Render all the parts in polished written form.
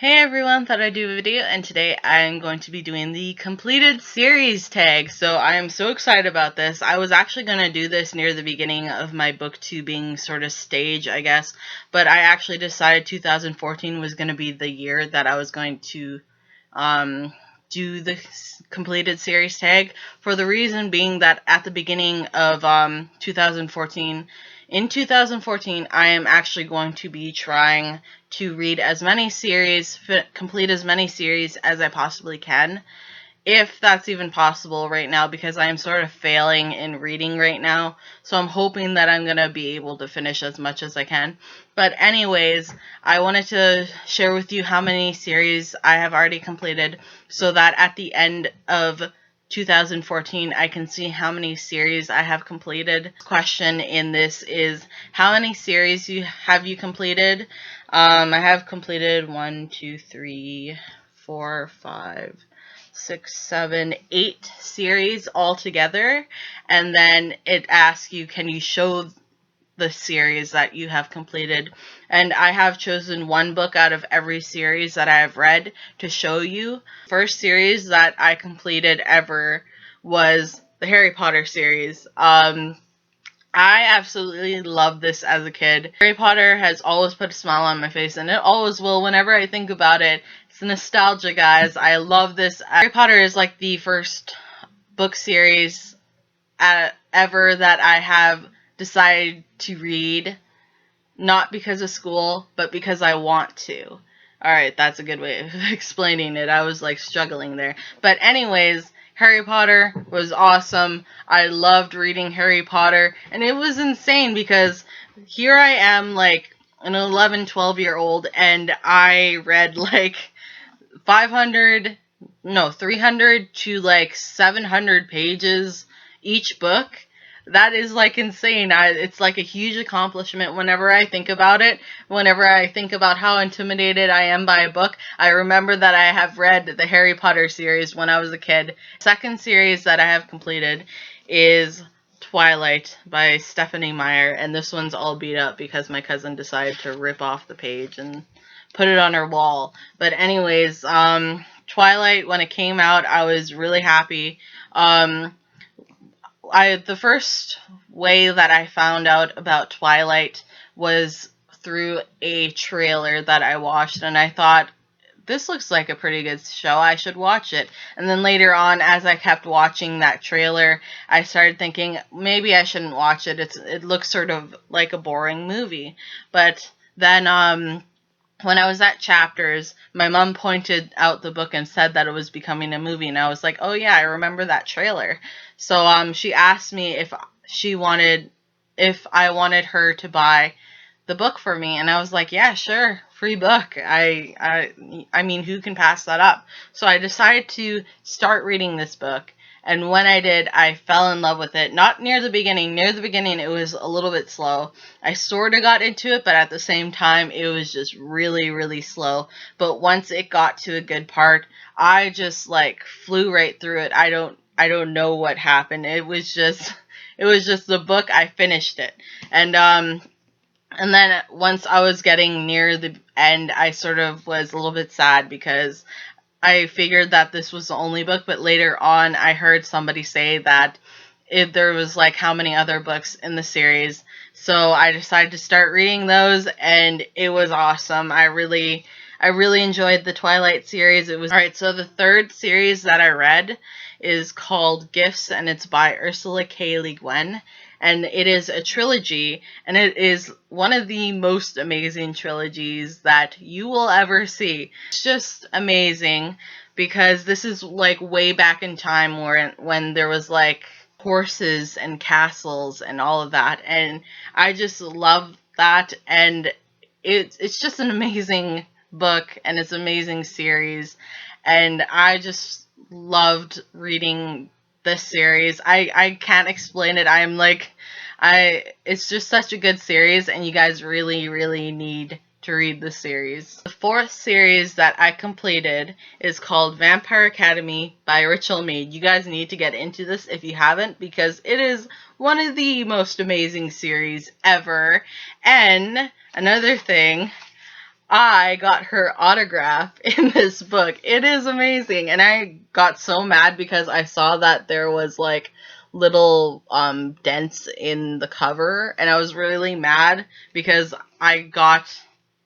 Hey everyone, thought I'd do a video, and today I'm going to be doing the completed series tag. So I am so excited about this. I was actually going to do this near the beginning of my booktubing sort of stage, I guess, but I actually decided 2014 was going to be the year that I was going to do the completed series tag, for the reason being that at the beginning of 2014, I am actually going to be trying to read as many series, complete as many series as I possibly can, if that's even possible right now, because I am sort of failing in reading right now, so I'm hoping that I'm going to be able to finish as much as I can. But anyways, I wanted to share with you how many series I have already completed, so that at the end of 2014 I can see how many series I have completed. Question in this is, how many series have you completed? I have completed 1, 2, 3, 4, 5, 6, 7, 8 series altogether, and then it asks you, can you show the series that you have completed? And I have chosen one book out of every series that I have read to show you. First series that I completed ever was the Harry Potter series. I absolutely loved this as a kid. Harry Potter has always put a smile on my face, and it always will whenever I think about it. It's nostalgia, guys. I love this. Harry Potter is like the first book series ever that I have decided to read, not because of school, but because I want to. Alright, that's a good way of explaining it. I was like struggling there. But anyways, Harry Potter was awesome. I loved reading Harry Potter, and it was insane because here I am, like an 11, 12-year-old, and I read like 300 to like 700 pages each book. That is like insane. It's like a huge accomplishment whenever I think about it. Whenever I think about how intimidated I am by a book, I remember that I have read the Harry Potter series when I was a kid. Second series that I have completed is Twilight by Stephanie Meyer, and this one's all beat up because my cousin decided to rip off the page and put it on her wall. But anyways, Twilight, when it came out, I was really happy. The first way that I found out about Twilight was through a trailer that I watched, and I thought, this looks like a pretty good show, I should watch it. And then later on, as I kept watching that trailer, I started thinking, maybe I shouldn't watch it. It looks sort of like a boring movie. But then, when I was at Chapters, my mom pointed out the book and said that it was becoming a movie, and I was like, oh yeah, I remember that trailer. So she asked me if I wanted her to buy the book for me, and I was like, yeah, sure, free book. I mean, who can pass that up? So I decided to start reading this book. And when I did, I fell in love with it. Not near the beginning. Near the beginning, it was a little bit slow. I sort of got into it, but at the same time, it was just really, really slow. But once it got to a good part, I just like flew right through it. I don't know what happened. It was just the book. I finished it. And then once I was getting near the end, I sort of was a little bit sad because I figured that this was the only book, but later on I heard somebody say that there was like how many other books in the series. So I decided to start reading those, and it was awesome. I really enjoyed the Twilight series. Alright, so the third series that I read is called Gifts, and it's by Ursula K. Le Guin. And it is a trilogy, and it is one of the most amazing trilogies that you will ever see. It's just amazing because this is like way back in time when there was like horses and castles and all of that, and I just love that, and it's just an amazing book, and it's an amazing series, and I just loved reading this series. I can't explain it. It's just such a good series, and you guys really, really need to read the series. The fourth series that I completed is called Vampire Academy by Richelle Mead. You guys need to get into this if you haven't, because it is one of the most amazing series ever. And another thing, I got her autograph in this book. It is amazing. And I got so mad because I saw that there was like little dents in the cover, and I was really mad because I got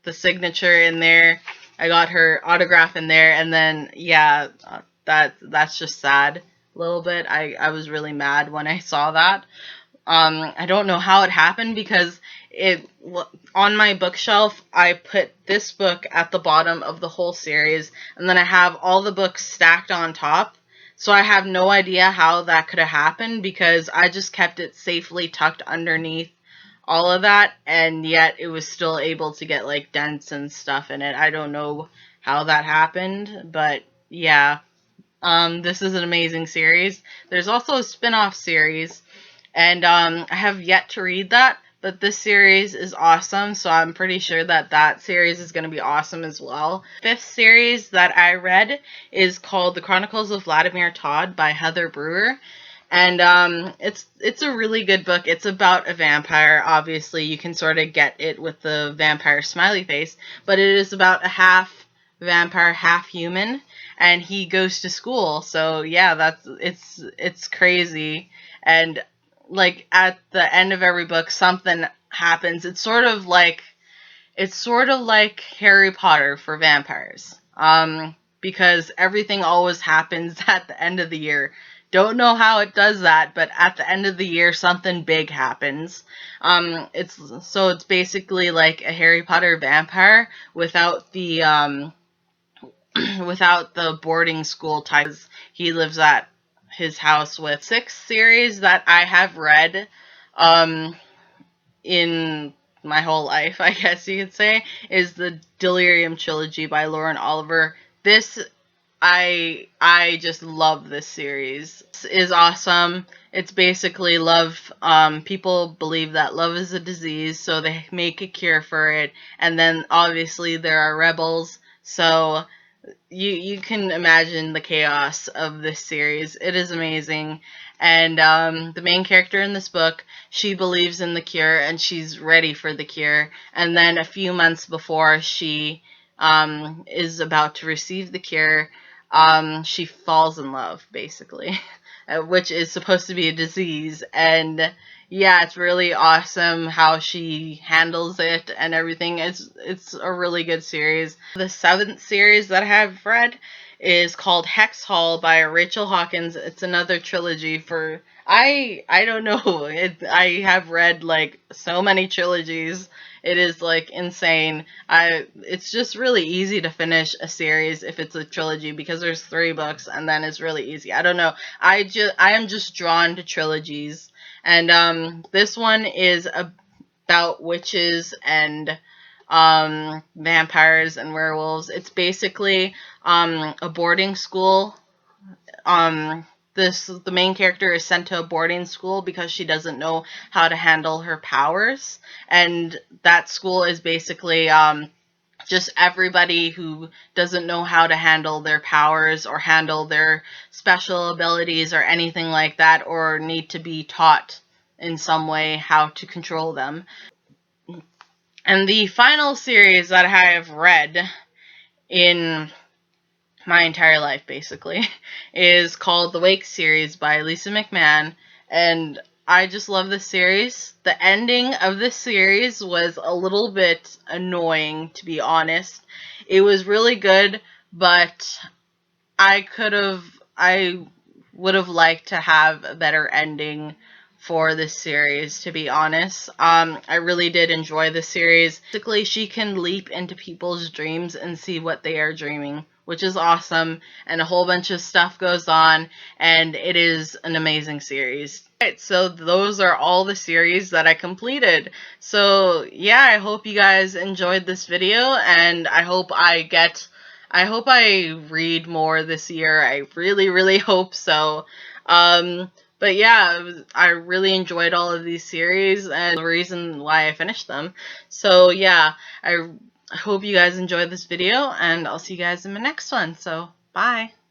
the signature in there. I got her autograph in there, and then yeah, that's just sad a little bit. I was really mad when I saw that. I don't know how it happened because it on my bookshelf I put this book at the bottom of the whole series, and then I have all the books stacked on top. So I have no idea how that could have happened because I just kept it safely tucked underneath all of that, and yet it was still able to get like dents and stuff in it. I don't know how that happened, but yeah. This is an amazing series. There's also a spin-off series, and I have yet to read that, but this series is awesome, so I'm pretty sure that that series is going to be awesome as well. Fifth series that I read is called The Chronicles of Vladimir Todd by Heather Brewer. And it's a really good book. It's about a vampire. Obviously, you can sort of get it with the vampire smiley face, but it is about a half vampire, half human, and he goes to school. So yeah, it's crazy. And like at the end of every book, something happens. It's sort of like Harry Potter for vampires. Because everything always happens at the end of the year. Don't know how it does that, but at the end of the year, something big happens. It's basically like a Harry Potter vampire without the without the boarding school type. He lives at his house with. Sixth series that I have read in my whole life, I guess you could say, is the Delirium trilogy by Lauren Oliver. This I just love this series. This is awesome. It's basically love. People believe that love is a disease, so they make a cure for it. And then obviously there are rebels. So you can imagine the chaos of this series. It is amazing. And the main character in this book, she believes in the cure and she's ready for the cure. And then a few months before she is about to receive the cure, she falls in love, basically, which is supposed to be a disease. And yeah, it's really awesome how she handles it and everything. It's a really good series. The seventh series that I have read is called Hex Hall by Rachel Hawkins. It's another trilogy for I don't know. I have read like so many trilogies. It is like insane. It's just really easy to finish a series if it's a trilogy because there's 3 books and then it's really easy. I don't know. I am just drawn to trilogies. And this one is about witches and vampires and werewolves. It's basically a boarding school. The main character is sent to a boarding school because she doesn't know how to handle her powers, and that school is basically just everybody who doesn't know how to handle their powers or handle their special abilities or anything like that, or need to be taught in some way how to control them. And the final series that I have read in my entire life, basically, is called The Wake series by Lisa McMahon, and I just love this series. The ending of this series was a little bit annoying, to be honest. It was really good, but I would have liked to have a better ending for this series, to be honest. I really did enjoy this series. Basically, she can leap into people's dreams and see what they are dreaming, which is awesome, and a whole bunch of stuff goes on, and it is an amazing series. Alright, so those are all the series that I completed. So yeah, I hope you guys enjoyed this video, and I hope I read more this year. I really, really hope so. But yeah, I really enjoyed all of these series, and the reason why I finished them. So yeah, I hope you guys enjoyed this video, and I'll see you guys in my next one. So, bye!